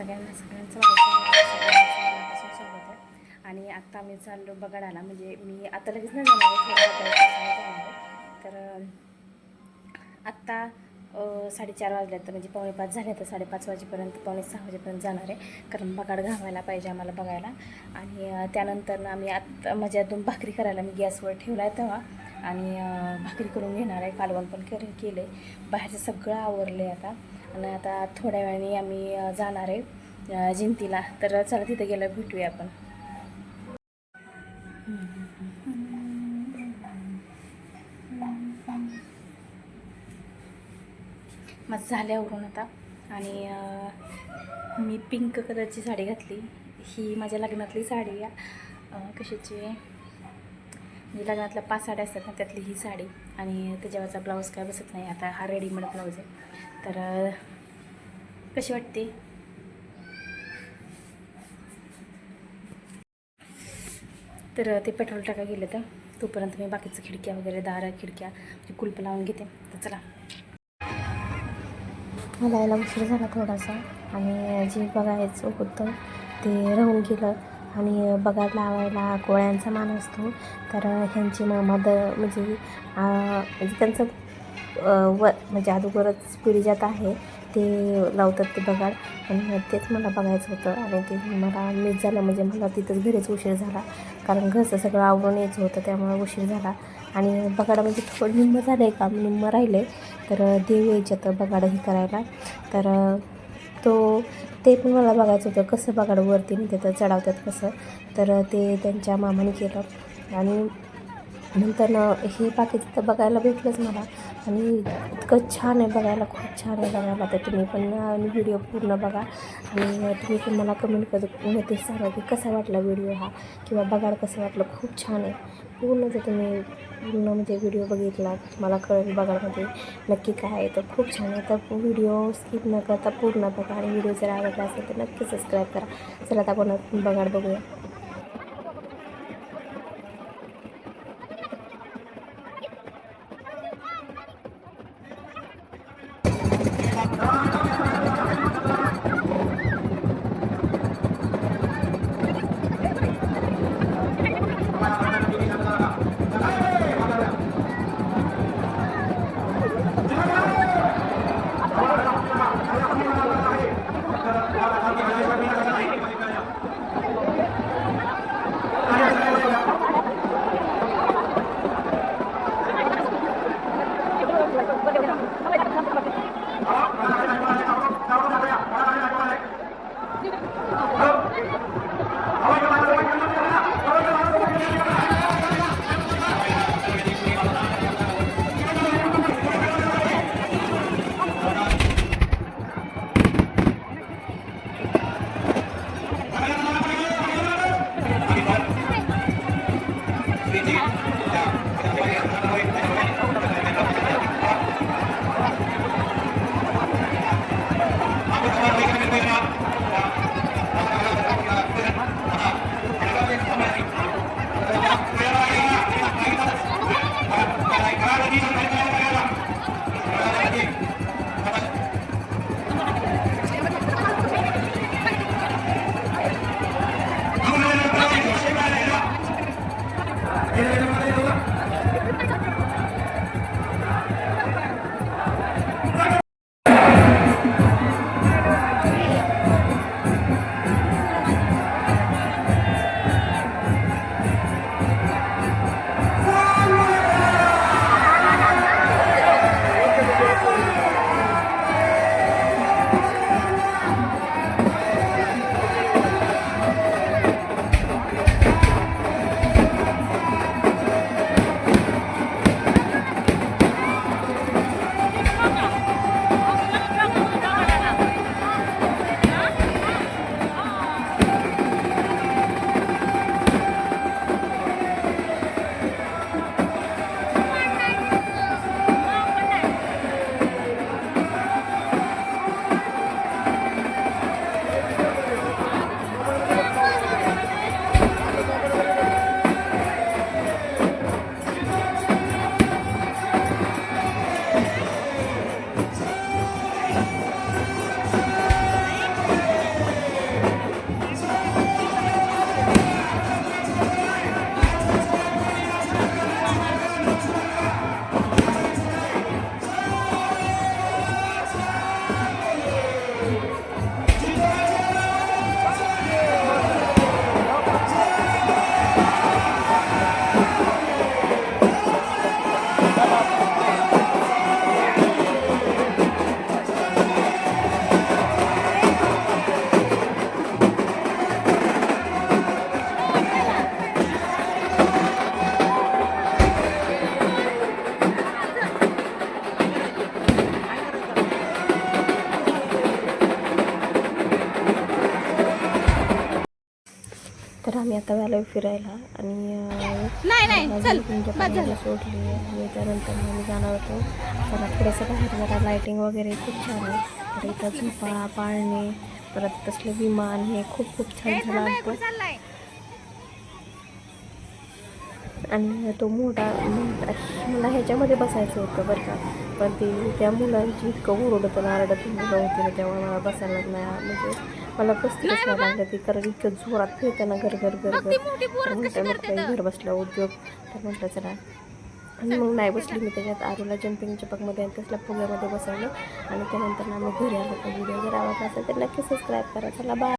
सगळ्यांचं मनापासून स्वागत आहे. आणि आत्ता आम्ही चाललो बगाडाला, म्हणजे मी आता लगेच नाही जाणार आहे, जाणार आहे. तर आत्ता 4:30 वाजल्यात, तर म्हणजे 4:45 झाले, तर 5:30 वाजेपर्यंत 5:45 वाजेपर्यंत जाणार आहे. कारण बगाड घावायला पाहिजे आम्हाला बघायला. आणि त्यानंतर आम्ही आत्ता माझ्या 2 भाकरी करायला मी गॅसवर ठेवला आहे तेव्हा, आणि भाकरी करून घेणार आहे. कालवण पण केलं आहे. बाहेरचं सगळं आवरलं आहे आता. आणि आता थोड्या वेळाने आम्ही जाणार आहे जिंतीला. तर चला तिथं गेलं भेटूया आपण. मग झाल्यावरून आता. आणि मी पिंक कलरची साडी घातली. ही माझ्या लग्नातली साडी आहे. कशाची म्हणजे लग्नातल्या 5 साड्या असतात ना, त्यातली ही साडी. आणि त्याच्यावरचा ब्लाऊज काय बसत नाही. आता हा रेडीमेड ब्लाऊज आहे. तर कशी वाटते? तर ते पेट्रोल टाका गेलं, तर तोपर्यंत मी बाकीचं खिडक्या वगैरे दारा खिडक्या म्हणजे कुलप लावून घेते. तर चला. मला यायला उशीर झाला थोडासा, आणि जे बघायचं होतं ते राहून गेलं. आणि बघायला लावायला कोळ्यांचा मान असतो. तर ह्यांची म्हणजे त्यांचं म्हणजे अगोदरच पिढी ज्यात आहे ते लावतात ते बघाड. आणि तेच मला बघायचं होतं, आणि ते मला मिस झालं. म्हणजे मला तिथंच घरीच उशीर झाला, कारण घरचं सगळं आवरून यायचं होतं, त्यामुळे उशीर झाला. आणि बगाडा म्हणजे थोडं निम्मं झालं आहे काम, निम्मं राहिलं आहे. तर देव यायचे तर बगाडं ही करायला. तर ते पण मला बघायचं होतं, कसं बगाडं वरती नाही तिथं चढावतात कसं. तर ते त्यांच्या मामाने केलं. आणि नंतर हे बाकीचं तर बघायला भेटलंच मला. आणि इतकं छान आहे बघायला, खूप छान आहे बघायला. तर तुम्ही पण व्हिडिओ पूर्ण बघा, आणि तुम्ही पण मला कमेंट मध्ये सांगा की कसा वाटला व्हिडिओ हा, किंवा बघायला कसं वाटलं. खूप छान आहे. पूर्ण जर तुम्ही पूर्ण म्हणजे व्हिडिओ बघितला मला कळेल बघायमध्ये नक्की काय आहे. तर खूप छान आहे. तर व्हिडिओ स्किप न करता पूर्ण बघा, आणि व्हिडिओ जर आवडला असेल तर नक्की सबस्क्राईब करा. चला आता आपण बघाड बघूया. आता झालं फिरायला आणि तुमच्या पाण्याला सोडली आणि त्यानंतर आम्ही जाणार होतो. जरा थोडंसं बाहेर जरा लायटिंग वगैरे खूप छान आहे. तर इथं झोपाळा पाळणे परत तसलं विमान हे खूप छान झालं होतं. आणि तो मोठा मला ह्याच्यामध्ये बसायचं होतं बरं का, पण ते त्या मुलांची इतकं ओरडत आरडत मुलं होती ना, तेव्हा मला बसायला नाही म्हणजे मला पस्तीस नाही लागलं ते, कारण इतकं जोरात फिरताना घर तर म्हटलं नको काही घर बसल्या उद्योग. तर म्हटलं चला आणि मग नाही बसली मी त्याच्यात. आरूला जम्पिंगच्या पगमध्ये आणि तसल्या फुग्यामध्ये बसवलं आणि त्यानंतर आम्ही घरी आलो. तर व्हिडिओ जर आवडला असेल तर नक्की सबस्क्राईब करा. चला बाय.